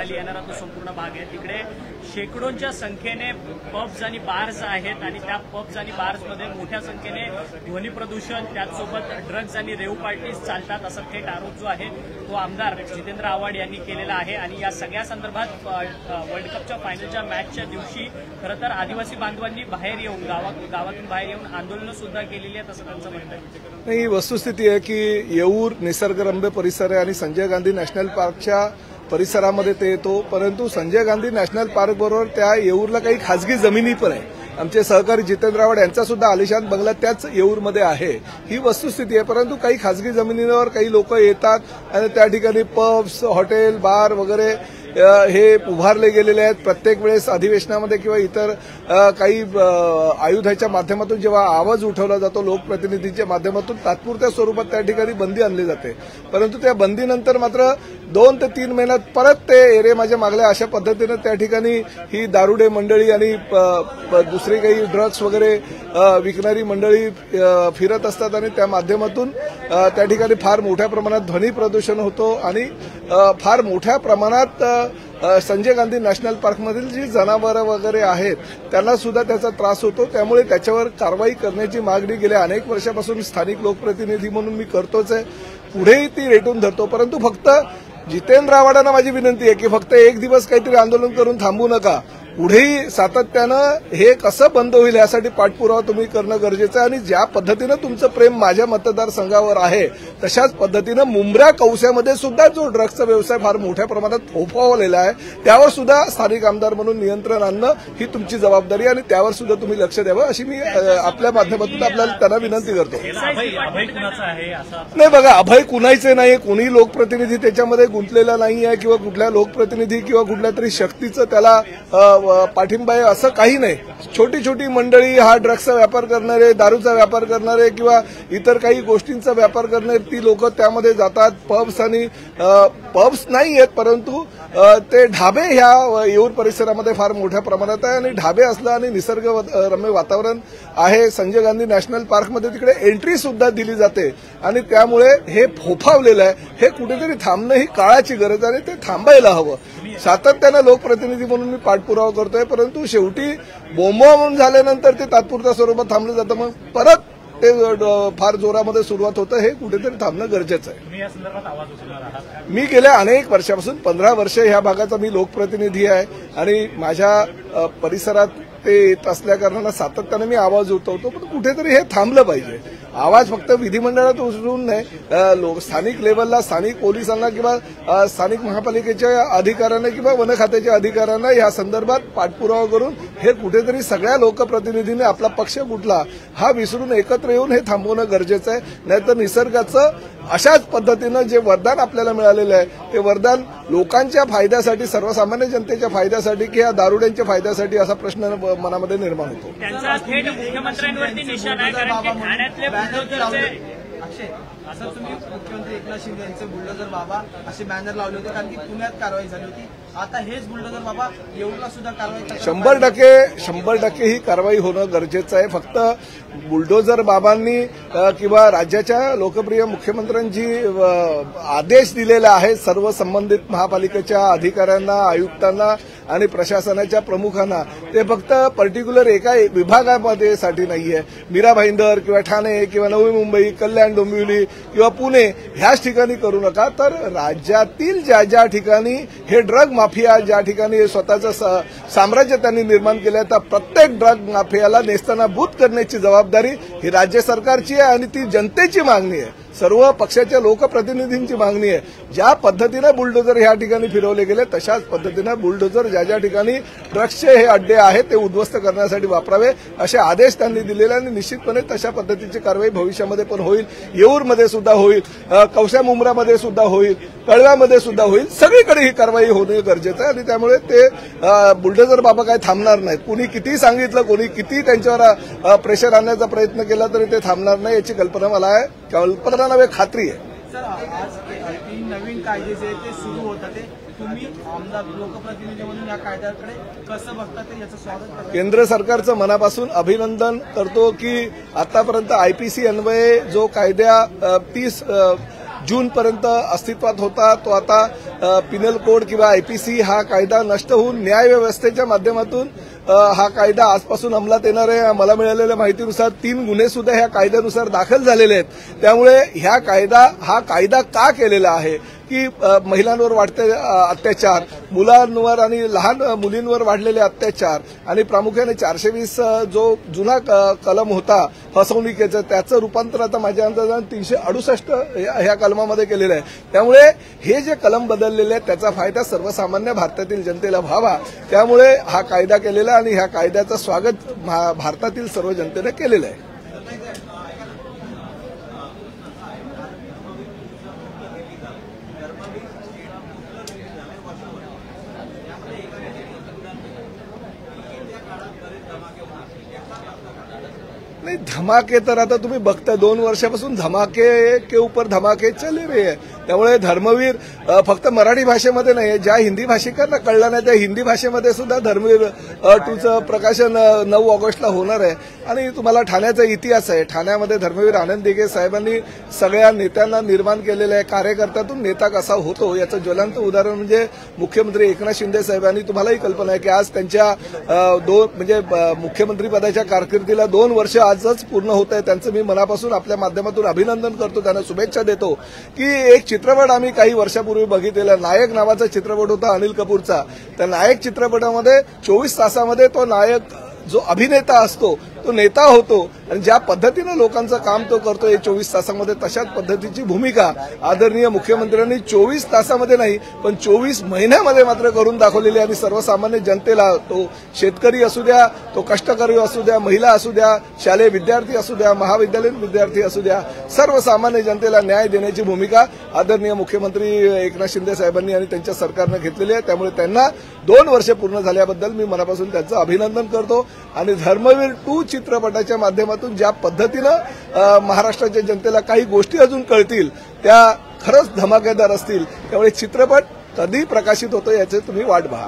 खाली येणारा तो संपूर्ण भाग आहे। तिकडे शेकडोंच्या संख्येने पब्स आणि बार्स आहेत आणि त्या पब्स आणि बार्समध्ये मोठ्या संख्येने ध्वनी प्रदूषण त्याचसोबत ड्रग्ज आणि रेव पार्टीज चालतात असा थेट आरोप जो आहे तो आमदार जितेंद्र आव्हाड यांनी केलेला आहे। आणि या सगळ्या संदर्भात वर्ल्ड कपच्या फायनलच्या मॅचच्या दिवशी खरं तर आदिवासी बांधवांनी बाहेर येऊन गावातून बाहेर येऊन आंदोलनं सुद्धा केलेली आहेत असं त्यांचं म्हणणं आहे। ही वस्तुस्थिती आहे की येऊर निसर्गरम्य परिसर आहे आणि संजय गांधी नॅशनल पार्कच्या परिसरामध्ये ते येतो, परंतु संजय गांधी नॅशनल पार्क बरोबर त्या येऊरला काही खासगी जमिनी पण आहे। आमचे सहकारी जितेंद्र आव्हाड यांचा सुद्धा आलिशान बंगला त्याच येऊरमध्ये आहे, ही वस्तुस्थिती आहे। परंतु काही खासगी जमिनीवर काही लोक येतात आणि त्या ठिकाणी पब्स, हॉटेल, बार वगैरे हे उभारले गेलेले आहेत। प्रत्येक वेळेस अधिवेशनामध्ये किंवा इतर काही आयुधाच्या माध्यमातून जेव्हा आवाज उठवला जातो लोकप्रतिनिधींच्या माध्यमातून तात्पुरत्या स्वरूपात त्या ठिकाणी बंदी आणली जाते, परंतु त्या बंदीनंतर मात्र 2 ते 3 महिन्यात परत ते एरे माझ्या मागल्या अशा पद्धतीने त्या ठिकाणी ही दारुडे मंडळी आणि दुसरी काही ड्रग्स वगैरे विकणारी मंडळी फिरत असतात आणि त्या माध्यमातून त्या ठिकाणी फार मोठ्या प्रमाणात ध्वनी प्रदूषण होतो आणि फार मोठ्या प्रमाणात संजय गांधी नॅशनल पार्कमधील जी जनावरं वगैरे आहेत त्यांना सुद्धा त्याचा त्रास होतो। त्यामुळे त्याच्यावर कारवाई करण्याची मागणी गेल्या अनेक वर्षापासून स्थानिक लोकप्रतिनिधी म्हणून मी करतोच आहे, पुढेही ती रेटून धरतो। परंतु फक्त जितेंद्र आव्हाडांना माझी विनंती आहे की फक्त एक दिवस काहीतरी आंदोलन करून थांबू नका, पुढेही सातत्यानं हे कसं बंद होईल यासाठी पाठपुरावा तुम्ही करणं गरजेचं आहे। आणि ज्या पद्धतीनं तुमचं प्रेम माझ्या मतदारसंघावर आहे तशाच पद्धतीनं मुंब्रा कौशामध्ये सुद्धा जो ड्रग्सचा व्यवसाय फार मोठ्या प्रमाणात फोफावलेला आहे त्यावर सुद्धा स्थानिक आमदार म्हणून नियंत्रण आणणं ही तुमची जबाबदारी आणि त्यावर सुद्धा तुम्ही लक्ष द्यावं अशी मी आपल्या माध्यमातून आपल्याला त्यांना विनंती करतो। नाही बघा, अभय कुणाचे नाही, कोणी लोकप्रतिनिधी त्याच्यामध्ये गुंतलेला नाही आहे किंवा कुठल्या लोकप्रतिनिधी किंवा कुठल्या तरी शक्तीचं त्याला पाठिंबा आहे असं काही नाही। छोटी छोटी मंडळी, हा ड्रग्सचा व्यापार करणारे, दारूचा व्यापार करणारे किंवा इतर काही गोष्टींचा व्यापार करणारे ती लोक त्यामध्ये जातात। पब्स नाही आहेत परंतु ते ढाबे ह्या येऊर परिसरामध्ये फार मोठ्या प्रमाणात आहे आणि ढाबे असलं आणि निसर्गरम्य वातावरण आहे संजय गांधी नॅशनल पार्कमध्ये, तिकडे एंट्री सुद्धा दिली जाते आणि त्यामुळे हे फोफावलेलं आहे। हे कुठेतरी थांबणं ही काळाची गरज आहे, ते थांबायला हवं। सातत्यानं लोकप्रतिनिधी म्हणून मी पाठपुरावा करतोय, परंतु शेवटी बोंबाबोंब झाल्यानंतर ते तात्पुरत्या स्वरूपात थांबलं जातं, मग परत ते फार जोरामध्ये सुरुवात होतं, हे कुठेतरी थांबणं गरजेचं आहे। मी गेल्या अनेक वर्षापासून 15 वर्ष ह्या भागाचा मी लोकप्रतिनिधी आहे आणि माझ्या परिसरात ते येत असल्या कारणानं सातत्यानं मी आवाज उठवतो, पण कुठेतरी हे थांबलं पाहिजे। आवाज फक्त विधिमंडळात उचलून नाही, स्थानिक लेवलला स्थानिक पोलिसांना किंवा स्थानिक महापालिकेच्या अधिकाऱ्यांना किंवा वन खात्याच्या अधिकाऱ्यांना या संदर्भात पाठपुरावा करून हे कुठेतरी सगळ्या लोकप्रतिनिधींनी आपला पक्ष कुठला हा विसरून एकत्र येऊन हे थांबवणं गरजेचं आहे। नाहीतर निसर्गाचं अशाच पद्धतीनं जे वरदान आपल्याला मिळालेलं आहे ते वरदान लोकांच्या फायद्यासाठी, सर्वसामान्य जनतेच्या फायद्यासाठी की या दारुड्यांच्या फायद्यासाठी असा प्रश्न मनामध्ये निर्माण होतो। त्यांचा थेट मुख्यमंत्र्यांवरती निशाणा आहे, कारण की ठाण्यातले असं तुम्ही मुख्यमंत्री एकनाथ शिंदे यांचे बुलडोझर बाबा असे बॅनर लावले होते, कारण की पुण्यात कारवाई झाली होती। आता हेच बुलडोझर बाबा येऊरला सुद्धा कारवाई 100% ही कारवाई होणं गरजेचं आहे। फक्त बुलडोझर बाबांनी किंवा राज्याच्या लोकप्रिय मुख्यमंत्र्यांची आदेश दिलेला आहे सर्व संबंधित महापालिकेच्या अधिकाऱ्यांना, आयुक्तांना आणि प्रशासनाच्या प्रमुखांना, ते फक्त पर्टिक्युलर एका विभागामध्ये साठी नाहीये। मीरा भाईंदर किंवा ठाणे किंवा नवी मुंबई, कल्याण, डोंबिवली किंवा पुणे ह्याच ठिकाणी करू नका, तर राज्यातील ज्या ज्या ठिकाणी हे ड्रग माफिया ज्या ठिकाणी स्वतःचं साम्राज्य त्यांनी निर्माण केलं आहे, तर प्रत्येक ड्रग माफियाला नेस्तनाबूत करण्याची जबाबदारी ही राज्य सरकारची आहे आणि ती जनतेची मागणी आहे, सर्व पक्षाच्या लोकप्रतिनिधींची मागणी आहे। ज्या पद्धतीनं बुलडोझर ह्या ठिकाणी फिरवले गेले तशाच पद्धतीनं बुलडोझर ज्या ज्या ठिकाणी ड्रग्सचे हे अड्डे आहेत ते उद्ध्वस्त करण्यासाठी वापरावे असे आदेश त्यांनी दिलेले आणि निश्चितपणे तशा पद्धतीची कारवाई भविष्यामध्ये पण होईल। येऊरमध्ये सुद्धा होईल, कौशा मुंब्रामध्ये सुद्धा होईल, कळव्यामध्ये सुद्धा होईल, सगळीकडे ही कारवाई होणे गरजेचं आहे आणि त्यामुळे ते बुलडोझर बाबा काय थांबणार नाहीत। कोणी किती सांगितलं, कोणी किती त्यांच्यावर प्रेशर आणण्याचा प्रयत्न केला तरी ते थांबणार नाही याची कल्पना मला आहे, कल्पना नव्हे खात्री आहे। सर, आज 3 नवीन कायदे जे ते सुरू होतात, ते तुम्ही आमदार लोकप्रतिनिधी म्हणून या कायद्याकडे कसं बघता ते याचं स्वागत करता? केंद्र सरकारचं मनापासून अभिनंदन करतो की आतापर्यंत आयपीसी अन्वये जो कायदा 30 जूनपर्यंत अस्तित्वात होता तो आता पिनल कोड किंवा आयपीसी हा कायदा नष्ट होऊन न्याय व्यवस्थेच्या माध्यमातून हा कायदा आजपासून अंमलात येणार आहे. मला मिळालेल्या माहितीनुसार 3 गुन्हे सुद्धा ह्या कायद्यानुसार दाखल झालेले आहेत. त्यामुळे हा कायदा का केलेला आहे की महिलांवर वाढते अत्याचार, मुलांवर आणि लहान मुलींवर वाढलेले अत्याचार आणि प्रामुख्याने 420 जो जुना कलम होता फसवणुकीचं त्याचं रूपांतर आता माझ्या अंदाजाने 368 ह्या कलमामध्ये केलेलं आहे. त्यामुळे हे जे कलम बदललेले आहेत त्याचा फायदा सर्वसामान्य भारतातील जनतेला व्हावा, त्यामुळे हा कायदा केलेला आणि ह्या कायद्याचं स्वागत भारतातील सर्व जनतेने केलेलं आहे. नहीं, धमाके तर आता तुम्ही बघता 2 वर्षापासून धमाके के ऊपर धमाके चले रहे हैं. त्यामुळे धर्मवीर फक्त मराठी भाषेमध्ये नाही, ज्या हिंदी भाषिकांना कळलं नाही त्या हिंदी भाषेमध्ये सुद्धा धर्मवीर 2चं प्रकाशन 9 ऑगस्टला होणार आहे. आणि तुम्हाला ठाण्याचा इतिहास आहे. ठाण्यामध्ये धर्मवीर आनंद दिघे साहेबांनी सगळ्या नेत्यांना निर्माण केलेलं आहे. कार्यकर्त्यातून नेता कसा होतो याचं ज्वलंत उदाहरण म्हणजे मुख्यमंत्री एकनाथ शिंदे साहेबांनी. तुम्हालाही कल्पना आहे की आज त्यांच्या मुख्यमंत्री पदाच्या कारकिर्दीला 2 वर्ष आजच पूर्ण होत आहे. त्यांचं मी मनापासून आपल्या माध्यमातून अभिनंदन करतो, त्यांना शुभेच्छा देतो. की एक चित्रपट आम्ही काही वर्षापूर्वी बघितलेला, नायक नावाचा चित्रपट होता अनिल कपूरचा. त्या नायक चित्रपटामध्ये 24 तासामध्ये तो नायक जो अभिनेता असतो तो नेता होतो आणि ज्या पद्धतीने लोकांचं काम तो करतो 24 तासामध्ये, तशाच पद्धतीची भूमिका आदरणीय मुख्यमंत्र्यांनी 24 तासामध्ये नाही पण 24 महिन्यामध्ये मात्र करून दाखवलेली. आणि सर्वसामान्य जनतेला, तो शेतकरी असू द्या, तो कष्टकरी असू द्या, महिला असू द्या, शालेय विद्यार्थी असू द्या, महाविद्यालयीन विद्यार्थी असू द्या, सर्वसामान्य जनतेला न्याय देण्याची भूमिका आदरणीय मुख्यमंत्री एकनाथ शिंदे साहेबांनी आणि त्यांच्या सरकारनं घेतलेली आहे. त्यामुळे त्यांना 2 वर्ष पूर्ण झाल्याबद्दल मी मनापासून त्यांचं अभिनंदन करतो. आणि धर्मवीर 2 चित्रपटाच्या माध्यमातून ज्या पद्धतीनं महाराष्ट्राच्या जनतेला काही गोष्टी अजून कळतील त्या खरंच धमाकेदार असतील. त्यामुळे चित्रपट कधी प्रकाशित होतो याची तुम्ही वाट पहा.